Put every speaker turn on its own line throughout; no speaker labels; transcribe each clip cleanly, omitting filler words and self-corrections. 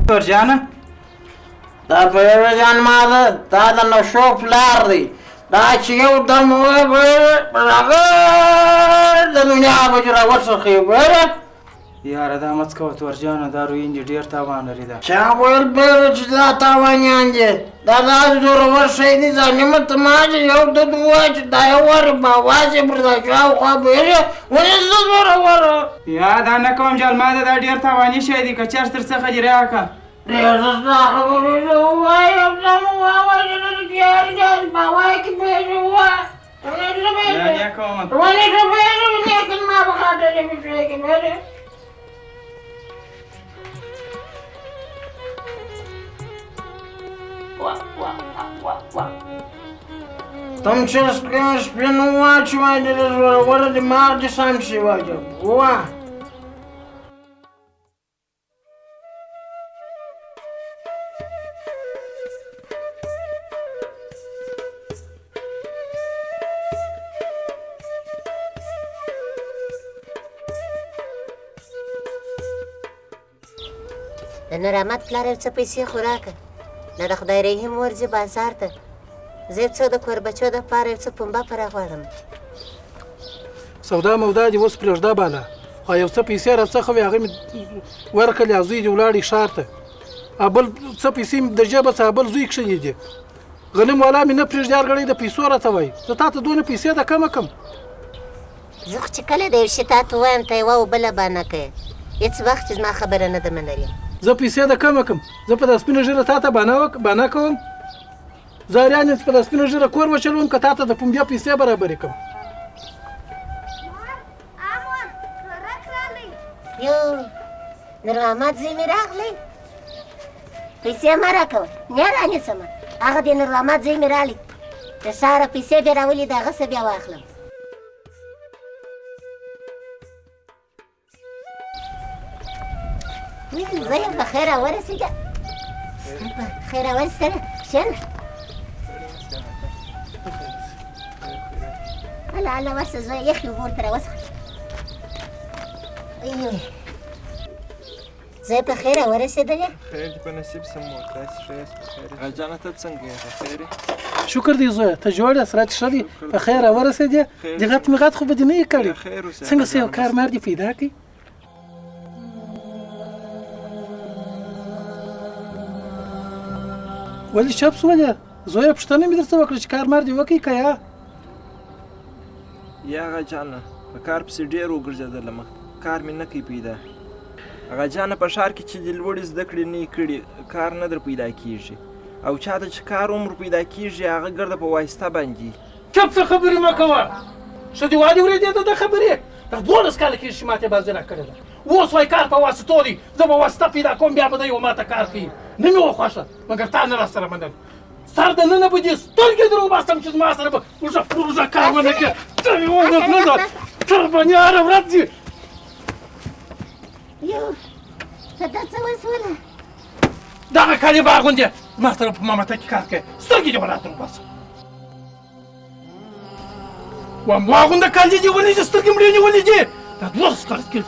ورجانه
دا په جان ما دا د نشو پلار دی دا چې یو دم راغه د دنیا بجرا ورڅخه وره
یاره دا مڅ کوه تورجانه دا روین دي ډېر تاوان لري دا
چا ویل به چې دا تاوانیان دي دا داسې زورور شی دي ځانمه ته ماجه یو د ووایه چې دا یو وارې باوازې پر دا شاوخوا بهیږي ولې زه زورور
یا دا نه کوم جلما ده دا ډېر تاواني شی دی که چېرته در څخه دې راکړه
ډېر ستا خبرې زه ووایم دا مو ووایه چې باوایه کې بهیږي ووایه ولې زه بهیږم لیکن ما په خاطر دې پېښې کې بهیږي تم چې سپین واچوای د زورور دماغ دې سم شي واجه وا
د نرامت پلار یو څه پیسې خو راکړه نه د خدای رحیم ورځي بازار ته زه یو څه د کور بچو دپاره یو څه پنبه په راغواړم
سودا مودا دې اوس پرېږده باله خو یو څه پیسې راڅخه وې هغه مې ورکړلې او زوی دې ولاړې ښار ته بل څه پیسې مې د جېبه څخه بل زوی کښلې دي غنم والا مې نه پرېږدي هر ګړی د پیسو راته وایي زه تا ته دونه پیسې د کمه کم
زه خو چې کله د یو شي تا ته ووایم ته یوه او بله به نه کوې هېڅ وخت چې زما خبره نه ده منلې
زه پیسې د کمه کم زه په دا سپینه ژیره تا ته بانه کوم زاریان چې په دا سپینه ژیره کور وچلوم که تا ته د پنبیا پیسې برابرې کړم
یو نور محمد زوی مې راغلی پیسې مه راکوه نه رانیسمه هغه د نور محمد زوی مې راغلی د ښاره پیسې بیا راولي د هغه څه بیا واخلم زه یم په خیر راورسېږه په خیر راورسېږه کښېنه هله هله ورشه زویه یخې اوبه ورته راوڅښه زه په خیر راورسېدلې
خیر دې په نصیب سم مور تاسې ښه یاست په خیر یې جانه ته څنګه یې په خیر یې
شکر دی زویه ته جوړ یې سرات ښه دی په خیر راورسېدې د غټ مې غټ خو به دې نه یې کړی څنګه څه یو کار مار دې پیدا کړي ولې چپ سولې زویه پوښتنه مې درته وکړه چې کار مار دې وکړي که یا
هغه جانه په کار پسې ډېر وګرځېدلم کار مې نه کوي پیدا هغه جانه په ښار کې چې دې لوړې زده کړې نه یې کړي کار نه در پیدا کېږي او چاته چې کار عمر پیدا کېږي هغه ګرده په واسطه باندې
چپ څه خبرې مه کوه ښه دې والې ورېدې ته دا خبرې دا 12 کاله کېږي چې ماته بازي راکړې ده اوس وایي کار په واسطو دی زه به واسطه پیدا کوم بیا به دی و ماته کار کوي نه مې وخوښه مګر تا نه راسره منل سر د ننه به دې سترګې در وباسم چې زما سره به اوږه کار ونه کړې ته مې ونه ده تر باندې هره ورځ دي
یو ته دا څه وسوله
دغه کالي به اغوندې زما سره په مامته کې کار کوې سترګې دې ولاته وباسم واغونده کالي دې ولې دي سترګې مړې نیولې دي دا 12 کاله کې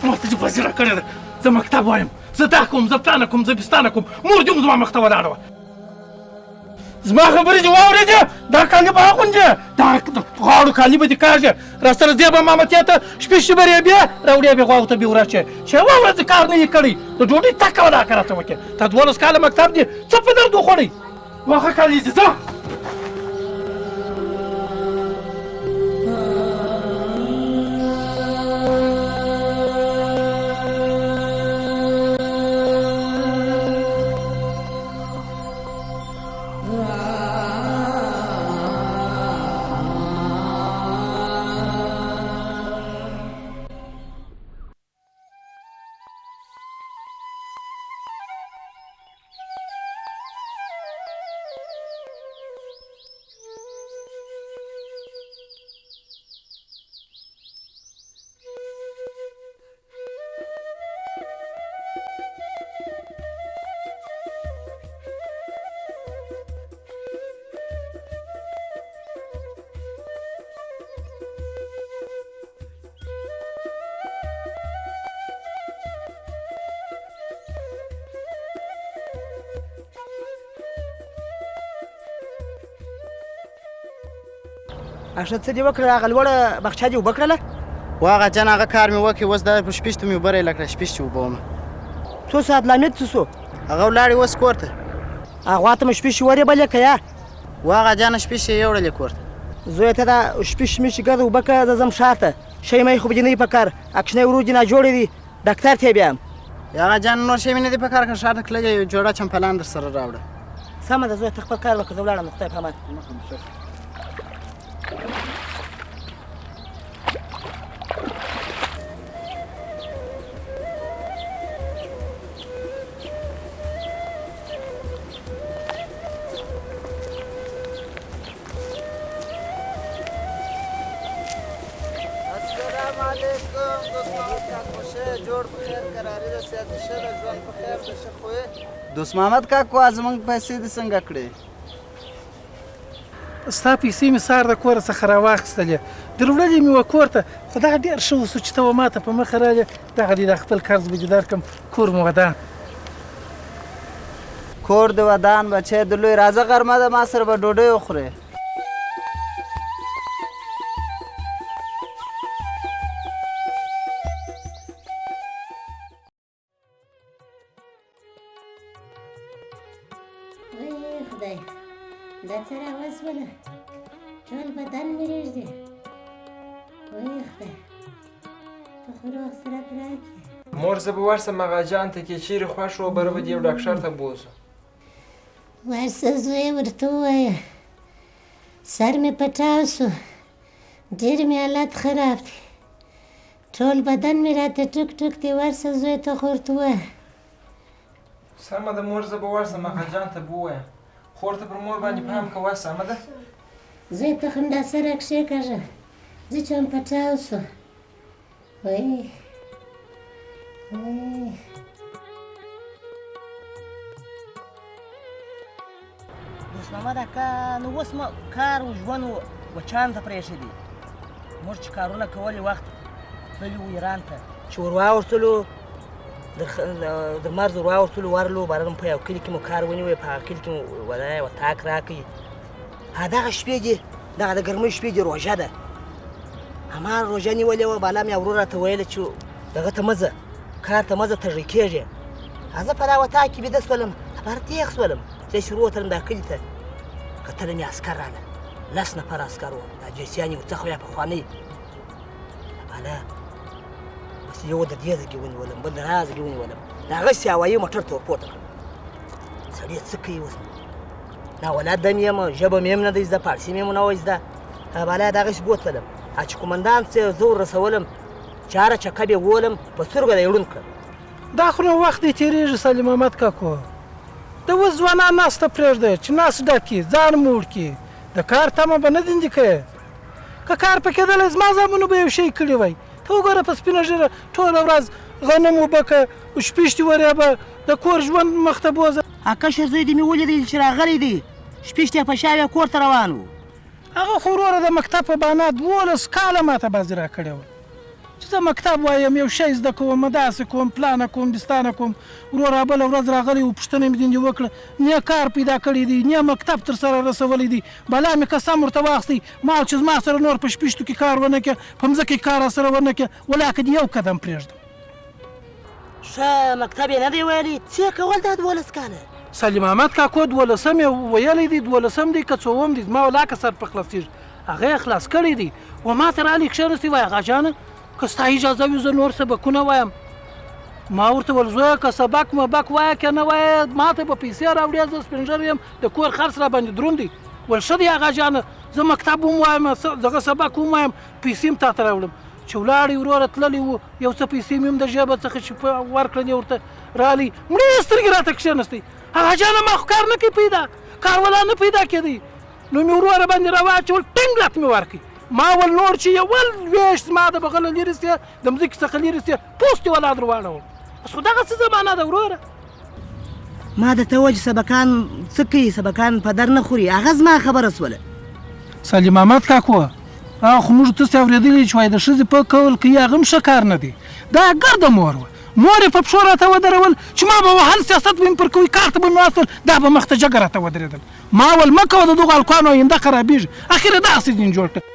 ماته دې بازي راکړې ده زه مکتب وایم زه دا کوم زه پلانه کوم زه بستانه کوم مور دې هم زما مخ ته ولاړه وه زما خبرې دې واورېدې دا کالي به اغوندې دا غاړو کالي به دې کاږې راسره ځې به مامتې ته شپې شبرې بیا راوړې بې غواو ته بې ورچې چې یوه ورځ کار نه یې کړی د ډوډۍ تکه ولاکه راته وکړې تا 12 کاله مکتب دې څه په درد وخوړی واښه کالي دې ځه
اشه څه دې وکړل هغه لوړه باغچه دې اوبه کړله
واغه جان هغه کار مې وکړ اوس دا په شپېشتو مې اوبه رایله کړه شپېشتې اوبه ومه
څو ساعت لامد څه شو
هغه ولاړې اوس کور ته
هغه ته مې شپېشې ورېبلې که یا
واغه جانه شپېشې یې یوړلې کور ته
زوی ته دا شپېشې مېشې ګرده اوبه که زه ځم ښار ته شی مې خو به دې نه وي په کار اکشنۍ ورور دې ناجوړې دي ډاکټر ته یې بیایم
هغه جان نور شی مې نه دي په کار که ښار ته کللی یو جوړه چمپلان در سره راوړه
سمه ده زوی ته خپل کار وکړه زه ولاړم خدای په امان
دوست محمد کاکو زموږ پیسې دې څنګه کړې
ستا پیسې مې سهار د کوره څخه راواخیستلې در وړلې مې وه کور ته خو دغه ډېر ښه وسو چې ته به ما ته په مخه رالې دغه دې د خپل قرض به دې درکړم کور مو ودان
کور د ودان بچی د لوی راځه غرمه ده ما سره به ډوډۍ وخورې
وای خدای دا څه راوسوله ټول بدن مې رېږدي وای خدای ته خو روغ صحت راکړې
مور زه به ورسم هغه جان ته کې چیرې خوښ و بره به دې یو ډاکټر ته بوځو
ورسه زوی ورته ووایه سر مې پټاو سو ډېر مې حالت خراب دی ټول بدن مې راته ټوک ټوک دی ورسه زوی ته خو ورته ووایه
سمه ده مور زه به ورسم هغه جان ته به ووایم خور ته پر مور باندې پام کوه سمه ده
زوی ته خو همداسې راکښېکاږه زه چې هم پټاو سو وای وای
دوست محمد اکا نو اوس کار و ژوند و چان ته پرېښی دی موږ چې کارونه کولې وخت تللي وو ایران ته چې ور واوښتلو در مرز ور واوښتلو ورلو بارم په یو کلي کې مو کار ونیوی په هغه کلي کې مو ودی و تاک راکړي دغه شپې دي دغه د ګرمۍ شپې دي روژه ده هما روژه نیولې وه بالا مې ورور راته ویله چې دغه ته مه ځه کار ته مه ځه تږی کېږې زه په دا وطاق کې بیده شولم بهر تېغ شولم چې شروع وتلم دا کلي ته کتله مې عسکر راغله 10 نفر عسکر وو دا جیسیان یې څه خو یا پخوانۍ بالا بس یو د دې ځګې ونیولم بل د هغه ځګې ونیولم د هغسې هوایي موټر ته ور پورته کړم سړی څه کوي اوس ناولاد دم یم ژبه مې هم نه ده زده فارسي مې هم نه وه زده بالا دغسې بوتلم چې قومندان ته زه ور رسولم چې هره چکه بې وولم په سترګو د یې ړوند کړم
دا خو نو وخت دې تېرېږي سلیم احمد کاکو د اوس ځوانان ناسته پرېږده چې ناس ډک کړي ځان موړ کړي د کار تمه به نه دندې کوې که کار په کېدلی زما زامنو به یو شی کړي وی ته وګوره په سپینه ږیره ټوله ورځ غنم اوبه که شپېشتې ورېبه د کور ژوند مخ ته بوځه
کشر زوی دې مې ولیدی چې راغلی دی شپېشتې په شا کور ته روان و
هغه خو وروره د مکتب په بهانه 12 کاله ماته بازي راکړې وه چې زه مکتب وایم یو شی زده کوم داسې کوم پلانه کوم بستانه کوم وروره بله ورځ راغلی و پوښتنه مې ځینې وکړه نه کار پیدا کړی دی نه مکتب تر سره رسولی دی بلا مې قسم ورته واخیستی مال چې زما سره نور په شپېشتو کې کار ونه کړه په مځکه کې کار راسره ونه کړه ولاکه دې یو قدم پرېږدم
ښه مکتب یې نه دی ویلی څه کول دا 12 کاله
سلیم احمد کاکو 12 یې ویلی دی 12 دی که 4 دی زما ولاکه سر په خلاصېږي هغه یې خلاص کړی دی و ما ته رالي کښېنستی وایي هغه جانه که ستا اجازه وي زه نور سبقونه وایم ما ورته ویل زویه که سبق مبق وایه که نه وایه ما ته به پیسې راوړې زه سپین ږیری یم د کور خرڅ راباندې دروند دی ویل ښه دی هغه جانه زه مکتب هم وایم دغه سبق هم وایم پیسې هم تا ته راوړم چې ولاړې وروره تللی وو یو څه پیسې مې هم د ژبه څخه چې ورکړلې ورته رالي مړې یې سترګې راته کښېنستی هغه جانه ما خو کار نه کوي پیدا کار ولا نه پیدا کېدی نو مې وروره باندې راواچول ټینګ لت مې ورکړي ما ول نور چې یو ویشت زما د بغله لرې سي د مځکې څخه لرې سي پوست یې ولا در واړول بس خو دغه څه زمانه ده وروره
ما درته وویل چې سبقان څه کوي سبقان په در نه خوري هغه زما خبره سوله
سلیم احمد کاکو هغه خو موږ تاسې اورېدلي چې وایي د ښځې په کول کوي هغه هم ښه کار نه دی دا ګرده مور وه مور یې په پښو راته ودرول چې ما به وهل سیاست به مې پر کوي کار ته به مې واستول دا به مخ ته جګه راته ودرېدل ما ول مه کوه د دغو هلکانو آینده خرابېږي اخر یې دغسې دین جوړ کړه